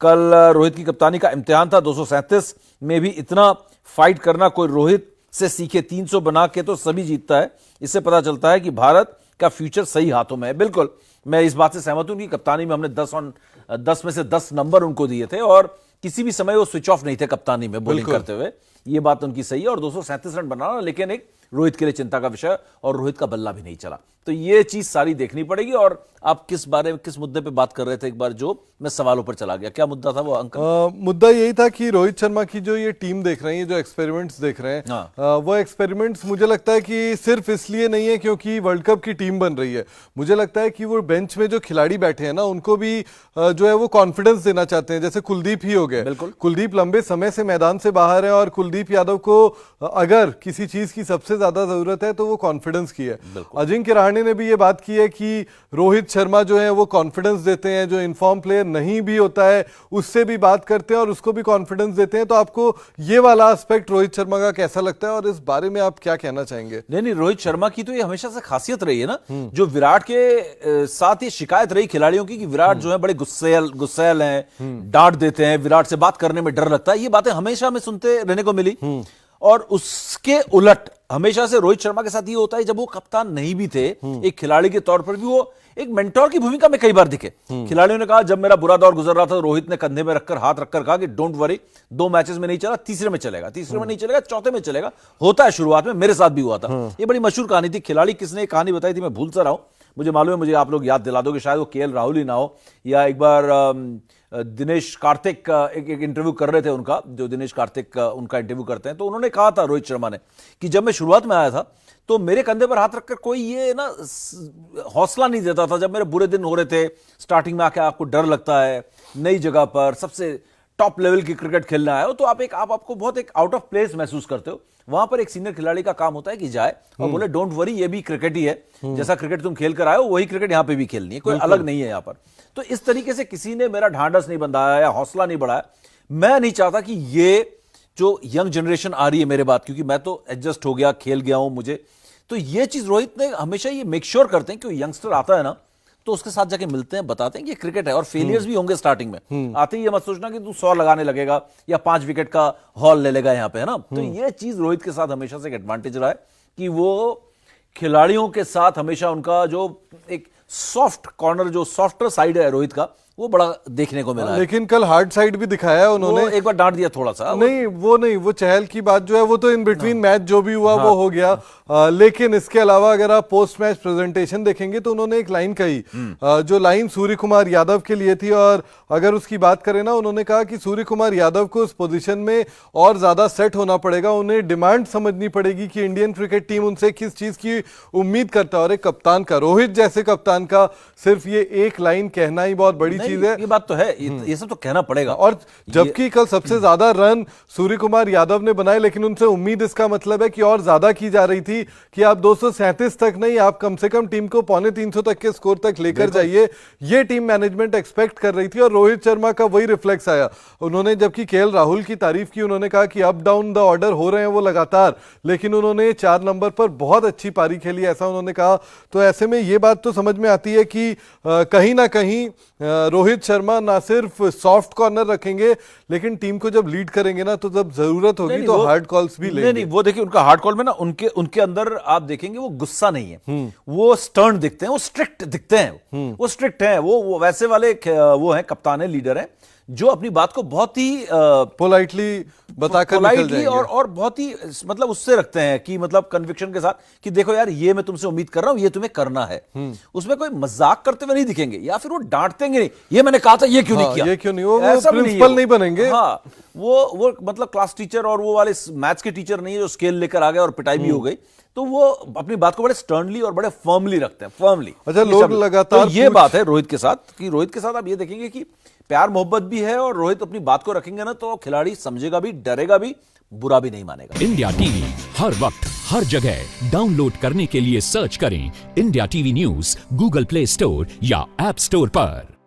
कल रोहित की कप्तानी का इम्तिहान था। 237 में भी इतना फाइट करना कोई रोहित से सीखे। 300 बना के तो सभी जीतता है। इससे पता चलता है कि भारत का फ्यूचर सही हाथों में है। बिल्कुल, मैं इस बात से सहमत हूं कि कप्तानी में हमने 10 में से 10 नंबर उनको दिए थे और किसी भी समय वो स्विच ऑफ नहीं थे कप्तानी में बॉलिंग करते हुए। ये बात उनकी सही है। और 237 रन बनाना लेकिन एक रोहित के लिए चिंता का विषय, और रोहित का बल्ला भी नहीं चला। तो ये चीज सारी देखनी पड़ेगी। और आप किस मुद्दे पे बात कर रहे थे एक बार, जो मैं सवालों पर चला गया, क्या मुद्दा था वो अंकल? मुद्दा यही था कि रोहित शर्मा की जो ये टीम देख रहे हैं, जो एक्सपेरिमेंट्स देख रहे हैं, वो एक्सपेरिमेंट्स मुझे लगता है कि सिर्फ इसलिए नहीं है क्योंकि वर्ल्ड कप की टीम बन रही है। मुझे लगता है कि वो बेंच में जो खिलाड़ी बैठे हैं ना, उनको भी जो है वो कॉन्फिडेंस देना चाहते हैं। जैसे कुलदीप ही हो गए। कुलदीप लंबे समय से मैदान से बाहर है और कुलदीप यादव को अगर किसी चीज की सबसे ज्यादा जरूरत है तो वो कॉन्फिडेंस की है। अजिंक्य रहाणे ने भी ये बात की है कि रोहित शर्मा जो है वो कॉन्फिडेंस देते हैं, जो इनफॉर्म प्लेयर नहीं भी होता है उससे भी बात करते हैं और उसको भी कॉन्फिडेंस देते हैं। तो आपको ये वाला एस्पेक्ट रोहित शर्मा का कैसा लगता है और इस बारे में आप क्या कहना चाहेंगे? नहीं, रोहित शर्मा की तो ये हमेशा से खासियत रही है ना, जो विराट के साथ ये शिकायत रही खिलाड़ियों की कि विराट जो है बड़े गुस्सैल हैं, डांट देते हैं, विराट से बात करने में डर लगता है। ये बातें हमेशा हमें सुनते रहने को मिली। और उसके उलट हमेशा से रोहित शर्मा के साथ ये होता है, जब वो कप्तान नहीं भी थे, एक खिलाड़ी के तौर पर भी वो एक मेंटोर की भूमिका में कई बार दिखे। खिलाड़ियों ने कहा, जब मेरा बुरा दौर गुजर रहा था, रोहित ने कंधे में रखकर, हाथ रखकर कहा कि डोंट वरी, 2 मैचेस में नहीं चला, तीसरे में चलेगा, तीसरे में नहीं चलेगा, चौथे में चलेगा। होता है शुरुआत में, मेरे साथ भी हुआ था। ये बड़ी मशहूर कहानी थी। खिलाड़ी किसने कहानी बताई थी मैं भूल सा रहा हूं, मुझे मालूम है, मुझे आप लोग याद दिला दोगे, शायद वो केएल राहुल ही ना हो, या एक बार दिनेश कार्तिक एक इंटरव्यू कर रहे थे उनका, जो दिनेश कार्तिक उनका इंटरव्यू करते हैं, तो उन्होंने कहा था रोहित शर्मा ने कि जब मैं शुरुआत में आया था तो मेरे कंधे पर हाथ रखकर कोई ये ना हौसला नहीं देता था। जब मेरे बुरे दिन हो रहे थे, स्टार्टिंग में आके आपको डर लगता है, नई जगह पर सबसे टॉप लेवल की क्रिकेट खेलना है तो आपको बहुत एक आउट ऑफ प्लेस महसूस करते हो। वहां पर एक सीनियर खिलाड़ी का काम होता है कि जाए और बोले डोंट वरी, ये भी क्रिकेट ही है, जैसा क्रिकेट तुम खेल कर आए हो वही क्रिकेट यहां पे भी खेलनी है, कोई अलग नहीं है यहां पर। तो इस तरीके से किसी ने मेरा ढांढस नहीं बंधाया या हौसला नहीं बढ़ाया। मैं नहीं चाहता कि ये जो यंग जनरेशन आ रही है मेरे बाद, क्योंकि मैं तो एडजस्ट हो गया, खेल गया हूं, मुझे तो ये चीज रोहित ने हमेशा ये मेक श्योर करते हैं कि यंगस्टर आता है ना तो उसके साथ जाके मिलते हैं, बताते हैं कि क्रिकेट है और फेलियर्स भी होंगे स्टार्टिंग में। आते ही ये मत सोचना कि तू 100 लगाने लगेगा या 5 विकेट का हॉल ले लेगा यहां पे, है ना। तो ये चीज रोहित के साथ हमेशा से एक एडवांटेज रहा है कि वो खिलाड़ियों के साथ हमेशा उनका जो एक सॉफ्ट कॉर्नर, जो सॉफ्टर साइड है रोहित का, वो बड़ा देखने को मिला। लेकिन कल हार्ड साइड भी दिखाया है उन्होंने। एक बार डांट दिया थोड़ा सा। नहीं वो चहल की बात जो है वो तो इन बिटवीन मैच जो भी हुआ वो हो गया। लेकिन इसके अलावा अगर आप पोस्ट मैच प्रेजेंटेशन देखेंगे तो उन्होंने एक लाइन कही, जो लाइन सूर्य कुमार यादव के लिए थी। और अगर उसकी बात करें ना, उन्होंने कहा कि सूर्य कुमार यादव को उस पोजीशन में और ज्यादा सेट होना पड़ेगा, उन्हें डिमांड समझनी पड़ेगी कि इंडियन क्रिकेट टीम उनसे किस चीज की उम्मीद करता है। और एक कप्तान का, रोहित जैसे कप्तान का सिर्फ ये एक लाइन कहना ही बहुत बड़ी चीज है। ये बात तो है, ये सब तो कहना पड़ेगा। और जबकि कल सबसे ज्यादा रन सूर्य कुमार यादव ने बनाए, लेकिन उनसे उम्मीद इसका मतलब है कि और ज्यादा की जा रही थी कि आप 237 तक नहीं, आप कम से कम टीम को 250 तक के स्कोर तक लेकर जाइए। ये टीम मैनेजमेंट एक्सपेक्ट कर रही थी और रोहित शर्मा का वही रिफ्लेक्स आया। उन्होंने जबकि केएल राहुल की तारीफ की, उन्होंने कहा कि अप डाउन द ऑर्डर हो रहे हैं वो लगातार, लेकिन उन्होंने 4 नंबर पर बहुत अच्छी पारी खेली, ऐसा उन्होंने कहा। तो ऐसे में ये बात तो समझ में आती है कि कहीं ना कहीं रोहित शर्मा ना सिर्फ सॉफ्ट कॉर्नर रखेंगे, लेकिन टीम को जब लीड करेंगे ना, तो जब जरूरत होगी तो हार्ड कॉल्स भी लेंगे। नहीं, वो देखिए उनका हार्ड कॉल में ना, उनके अंदर आप देखेंगे वो गुस्सा नहीं है, वो स्टर्न दिखते हैं, वो स्ट्रिक्ट दिखते हैं, वो स्ट्रिक्ट हैं, वो वैसे वाले वो हैं, कप्तान है, लीडर है, जो अपनी बात को बहुत ही पोलाइटली बताकर निकल जाएंगे और बहुत ही मतलब उससे रखते हैं कि मतलब कन्विक्शन के साथ कि देखो यार, ये मैं तुमसे उम्मीद कर रहा हूं, ये तुम्हें करना है। उसमें कोई मजाक करते हुए नहीं दिखेंगे या फिर वो डांटतेंगे नहीं, ये मैंने कहा था, ये क्यों नहीं किया, ये क्यों नहीं, वो प्रिंसिपल नहीं बनेंगे। हाँ, वो मतलब क्लास टीचर और वो वाले मैथ्स के टीचर नहीं है जो स्केल लेकर आ गए और पिटाई भी हो गई। तो वो अपनी बात को बड़े स्टर्नली और बड़े फर्मली रखते हैं, फर्मली। अच्छा, लोग लगातार तो ये बात है रोहित के साथ कि रोहित के साथ आप ये देखेंगे कि प्यार मोहब्बत भी है और रोहित अपनी बात को रखेंगे ना तो खिलाड़ी समझेगा भी, डरेगा भी, बुरा भी नहीं मानेगा। इंडिया टीवी हर वक्त हर जगह डाउनलोड करने के लिए सर्च करें India TV news Google play store या ऐप स्टोर पर।